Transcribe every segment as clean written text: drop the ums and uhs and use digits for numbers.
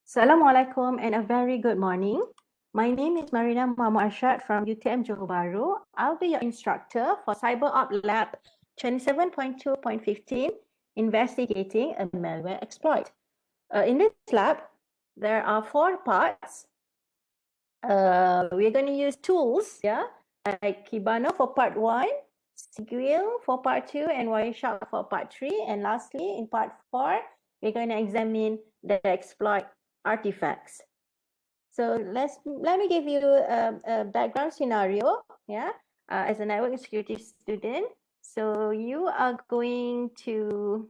Assalamualaikum and a very good morning. My name is Marina Arshad from UTM Johor Bahru. I'll be your instructor for CyberOps Lab 27.2.15, investigating a malware exploit. In this lab, there are 4 parts. We're going to use tools, like Kibana for part 1, Squeal for part 2, and Wireshark for part 3. And lastly, in part 4, we're going to examine the exploit artifacts. So let me give you a background scenario, as a network security student. So you are going to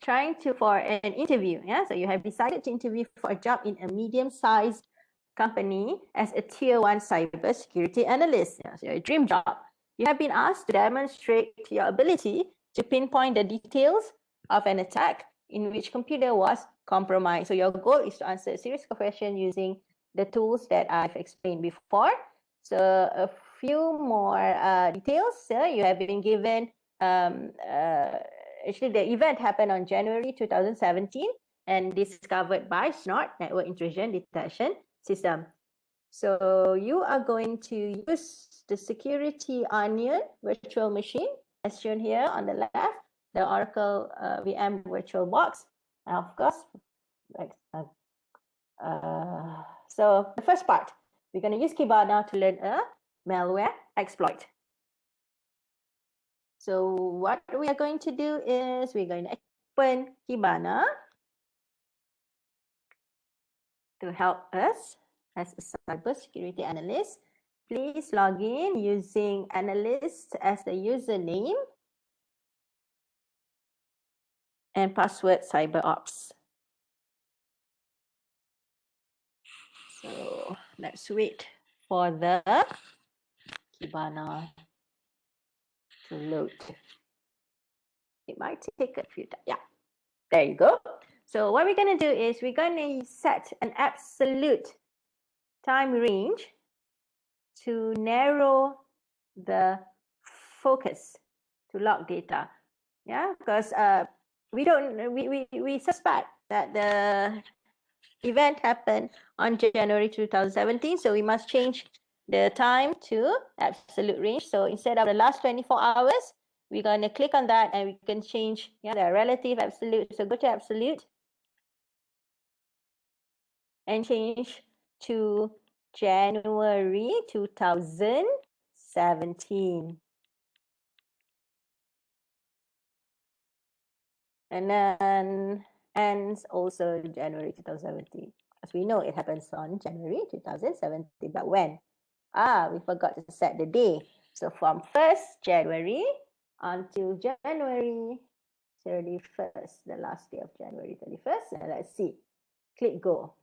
trying to for an interview, so you have decided to interview for a job in a medium-sized company as a tier 1 cybersecurity analyst. So your dream job. You have been asked to demonstrate your ability to pinpoint the details of an attack in which computer was compromised. So your goal is to answer a series of questions using the tools that I've explained before. So a few more details. You have been given, actually the event happened on January 2017 and discovered by SNOT, Network Intrusion Detection System. So you are going to use the Security Onion virtual machine as shown here on the left, the Oracle VM VirtualBox, and of course, so the first part, we're going to use Kibana to learn a malware exploit. So what we are going to do is we're going to open Kibana to help us as a cybersecurity analyst. Please log in using analyst as the username and password CyberOps. So let's wait for the Kibana to load. It might take a few times. Yeah, there you go. So what we're going to do is we're going to set an absolute time range to narrow the focus to log data. Yeah, because we suspect that the event happened on January 2017, so we must change the time to absolute range. So instead of the last 24 hours, we're going to click on that and we can change the relative absolute. So go to absolute and change to January 2017. And then ends also January 2017. As we know, it happens on January 2017. But when? We forgot to set the day. So from 1st January until January 31st, the last day of January 31st. And let's see. Click go.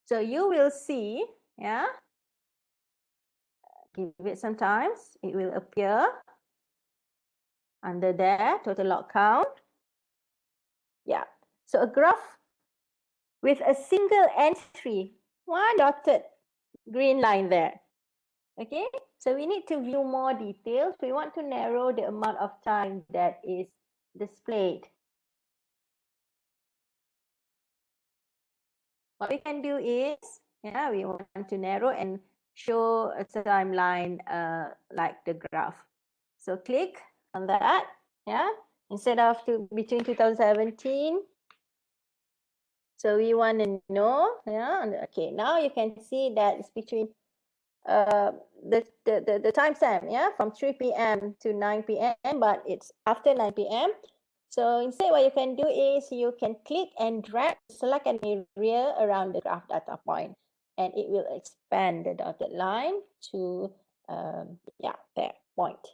So you will see, give it some time. It will appear under there, total log count. Yeah. So a graph with a single entry, one dotted green line there. Okay, so we need to view more details. We want to narrow the amount of time that is displayed. What we can do is, we want to narrow and show a timeline like the graph. So click on that, instead of between 2017. So we want to know, okay, now you can see that it's between the timestamp, from 3 p.m. to 9 p.m., but it's after 9 p.m. So instead, what you can do is you can click and drag, select an area around the graph data point, and it will expand the dotted line to, that point.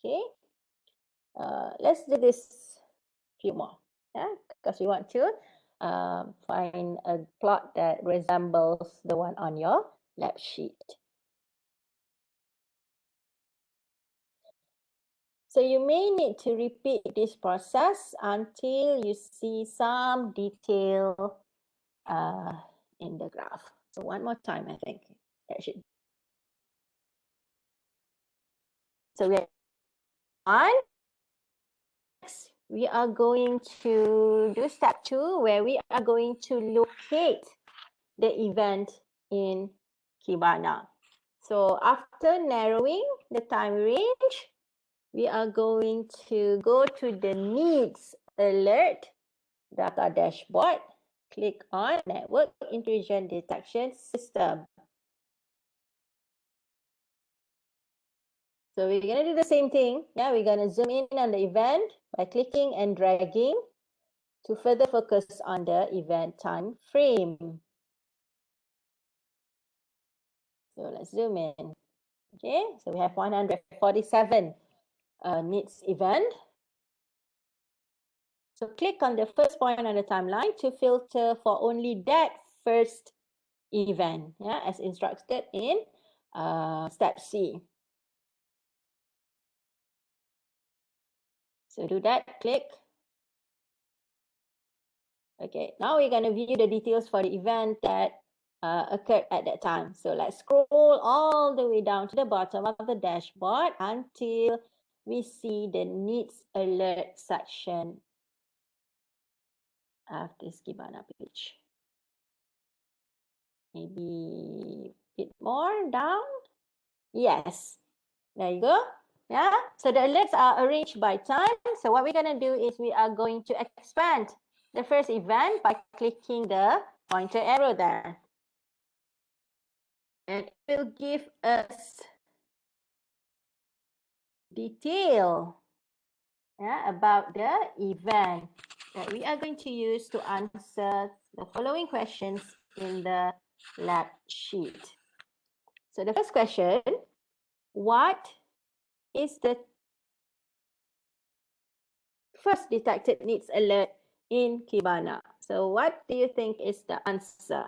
Okay. Let's do this few more, because we want to find a plot that resembles the one on your lab sheet. So you may need to repeat this process until you see some detail in the graph. So one more time, I think that should. So we have 1, we are going to do step 2, where we are going to locate the event in Kibana. So after narrowing the time range, we are going to go to the needs alert data dashboard, click on network intrusion detection system. So we're going to do the same thing. Yeah, we're going to zoom in on the event by clicking and dragging to further focus on the event time frame. So let's zoom in. Okay, so we have 147 needs event. So click on the first point on the timeline to filter for only that first event, yeah, as instructed in step C. So do that, click. Okay, now we're going to view the details for the event that occurred at that time. So let's scroll all the way down to the bottom of the dashboard until we see the needs alert section of this Kibana page. Maybe a bit more down. Yes, there you go. Yeah, so the alerts are arranged by time. So what we're going to do is we are going to expand the first event by clicking the pointer arrow there. And it will give us detail, yeah, about the event that we are going to use to answer the following questions in the lab sheet. So the first question, what is the first detected needs alert in Kibana? So what do you think is the answer?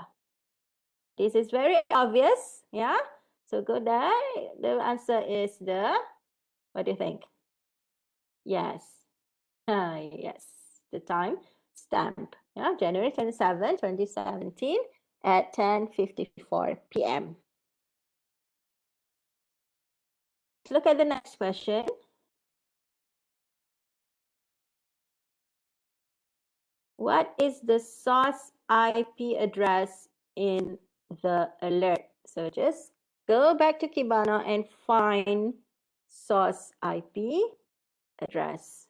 This is very obvious, yeah? So go there. The answer is the, what do you think? Yes. Yes, the time stamp, yeah, January 27, 2017 at 10:54 p.m. Let's look at the next question. What is the source IP address in the alert? So just go back to Kibana and find source IP address.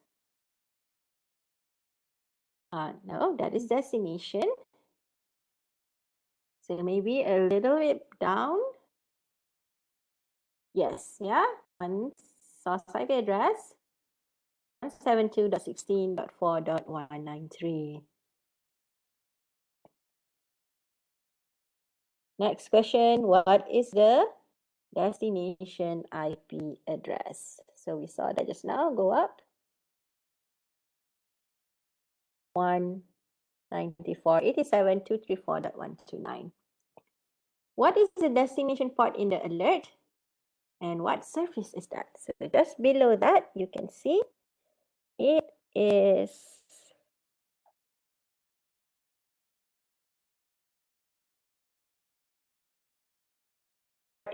No, that is destination. So maybe a little bit down. Yes, yeah. One source IP address, 172.16.4.193. Next question, what is the destination IP address? So we saw that just now, go up. 194.87.234.129. What is the destination port in the alert? And what service is that? So just below that, you can see it is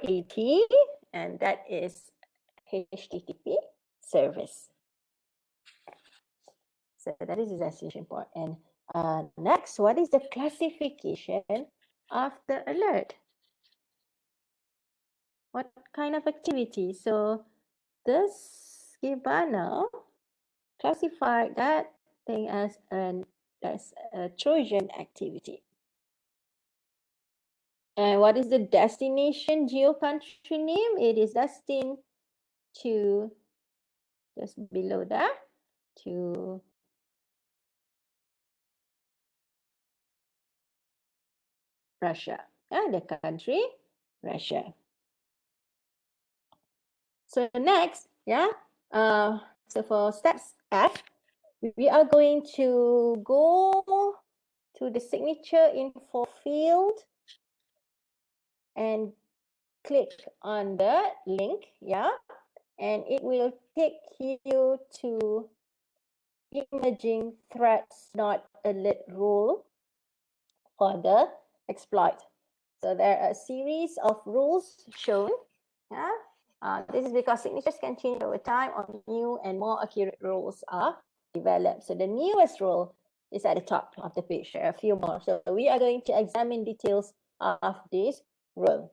80, and that is HTTP service. So that is the destination port. And next, what is the classification of the alert? What kind of activity? So this Kibana classified that thing as a Trojan activity. And what is the destination geo country name? It is destined to, just below that, to Russia. The country, Russia. So next, yeah, so for steps F, we are going to go to the signature info field and click on the link, yeah, and it will take you to emerging threats not alert rule for the exploit. So there are a series of rules shown, yeah. This is because signatures can change over time or new and more accurate rules are developed. So the newest rule is at the top of the page. There are a few more. So we are going to examine details of this rule.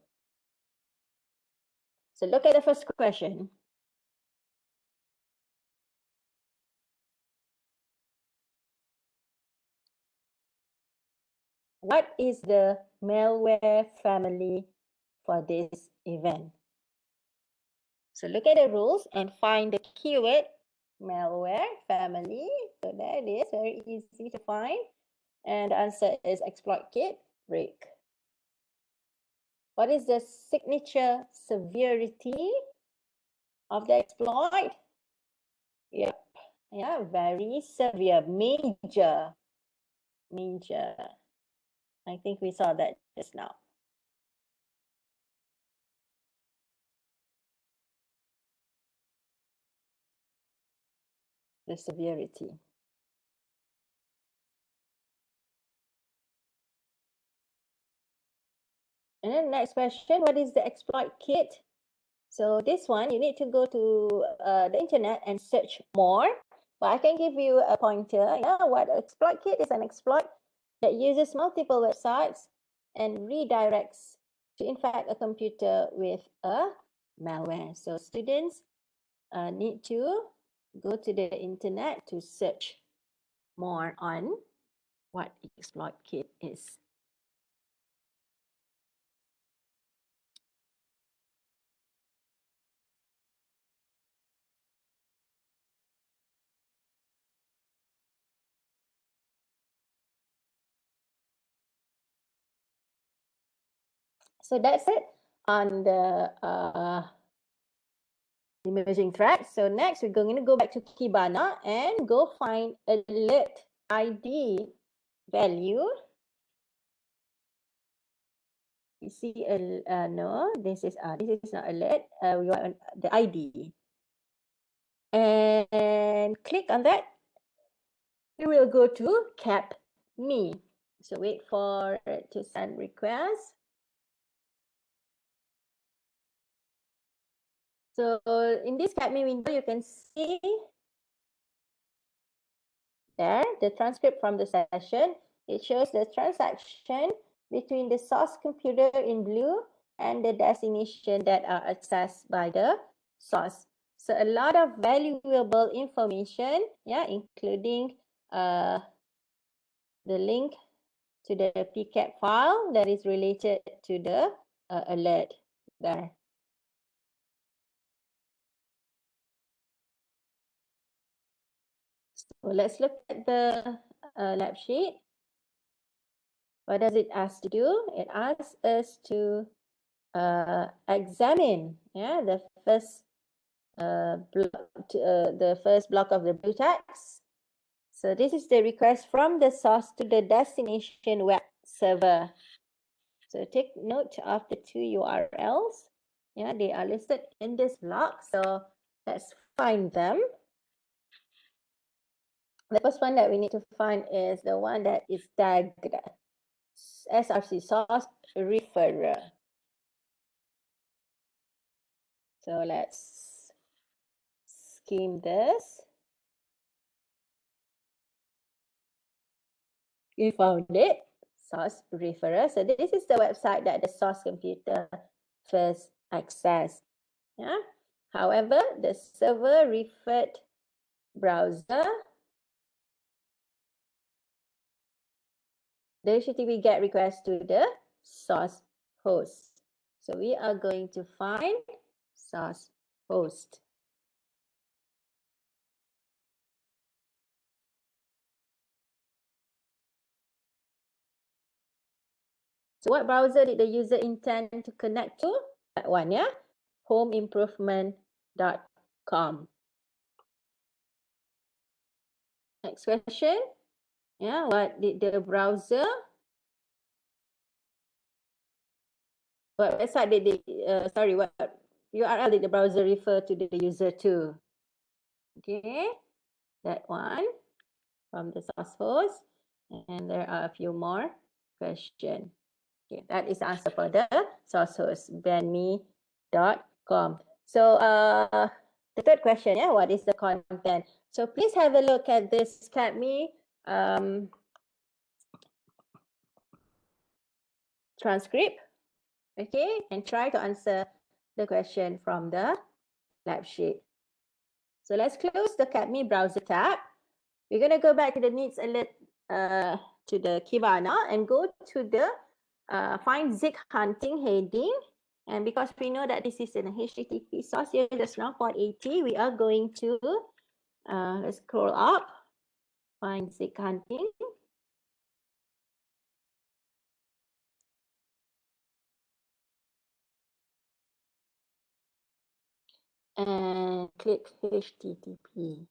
So look at the first question. What is the malware family for this event? So look at the rules and find the keyword malware family. So there it is, very easy to find. And the answer is exploit kit break. What is the signature severity of the exploit? Yep. Yeah, very severe, major. I think we saw that just now. The severity. And then next question, what is the exploit kit? So this one, you need to go to the internet and search more. But I can give you a pointer. Yeah, what exploit kit is an exploit that uses multiple websites and redirects to infect a computer with a malware. So students need to go to the internet to search more on what exploit kit is. So that's it on the emerging threats. So next, we're going to go back to Kibana and go find alert ID value. You see, no, this is not alert. We want the ID, and click on that. We will go to cap me. So wait for it to send request. So in this cap me window, you can see there the transcript from the session. It shows the transaction between the source computer in blue and the destination that are accessed by the source. So a lot of valuable information, yeah, including the link to the PCAP file that is related to the alert there. So let's look at the lab sheet. What does it ask to do? It asks us to examine, yeah, the first block of the blue text. So this is the request from the source to the destination web server. So take note of the two URLs. Yeah, they are listed in this block. So let's find them. The first one that we need to find is the one that is tagged SRC source referrer. So let's skim this. You found it, source referrer. So this is the website that the source computer first accessed. Yeah. However, the server referred browser, the HTTP GET request to the source host. So we are going to find source host. So what browser did the user intend to connect to? That one, yeah? homeimprovement.com. Next question. Yeah, what did the browser, what website did the, what URL did the browser refer to the user to? Okay, that one from the source host. And there are a few more questions. Okay, that is the answer for the source host, bandme.com. So the third question, yeah, what is the content? So please have a look at this CATME transcript, okay, and try to answer the question from the lab sheet. So let's close the CATME browser tab. We're going to go back to the needs alert to the Kibana and go to the find Zik hunting heading. And because we know that this is an HTTP source here, just now port 80, we are going to let's scroll up, find Zik hunting. And click HTTP.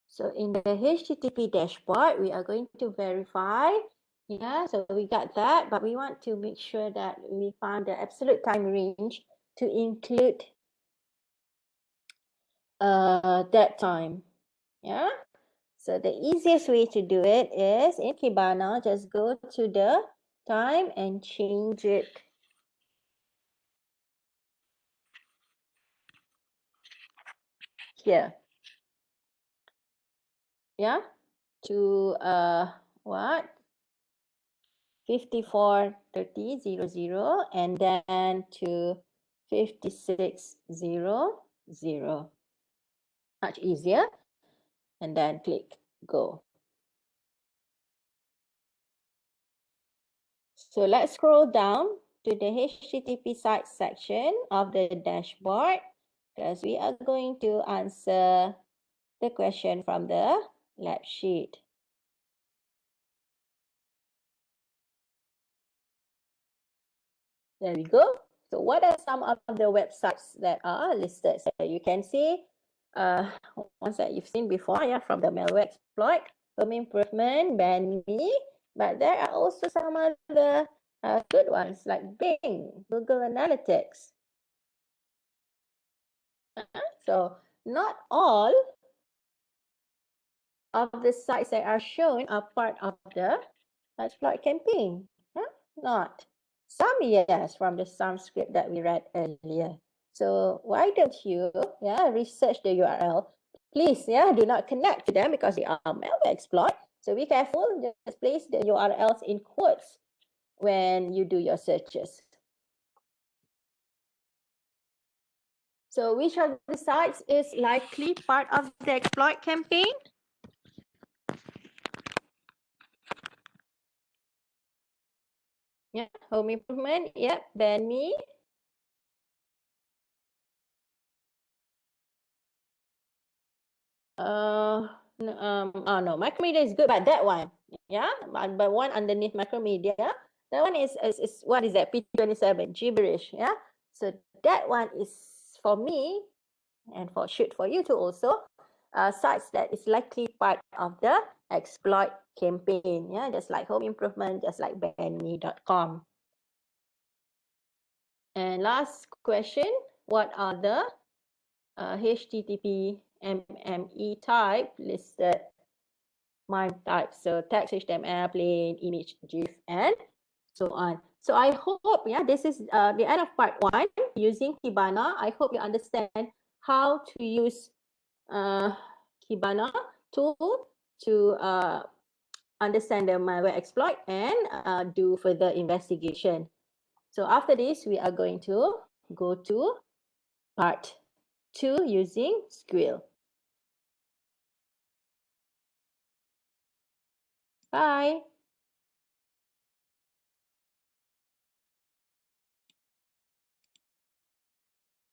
So in the HTTP dashboard, we are going to verify. Yeah, so we got that, but we want to make sure that we found the absolute time range to include that time. Yeah, so the easiest way to do it is in Kibana, just go to the time and change it. Here. Yeah, to what? 543000 and then to 5600. Much easier. And then click go. So let's scroll down to the HTTP site section of the dashboard because we are going to answer the question from the lab sheet. There we go. So what are some of the websites that are listed? So you can see ones that you've seen before, yeah, from the malware exploit, home improvement, BANME, but there are also some other good ones like Bing, Google Analytics. So not all of the sites that are shown are part of the exploit campaign. Not. Some, yes, from the transcript that we read earlier. So why don't you, research the URL? Please, do not connect to them because they are malware exploit. So be careful, just place the URLs in quotes when you do your searches. So which of the sites is likely part of the exploit campaign? Yeah, home improvement, yep, BANME. No, Macromedia is good, but that one, but one underneath Macromedia, that one is what is that? P27 gibberish, yeah. So that one is for me, and for you too also, sites that is likely part of the exploit campaign, yeah, just like home improvement, just like banme.com. And last question, what are the HTTP MME type listed? MIME type, so text, HTML, plain, image, GIF, and so on. So I hope, this is the end of part 1 using Kibana. I hope you understand how to use Kibana tool to understand the malware exploit and do further investigation. So after this, we are going to go to part 2 using Squill. Bye.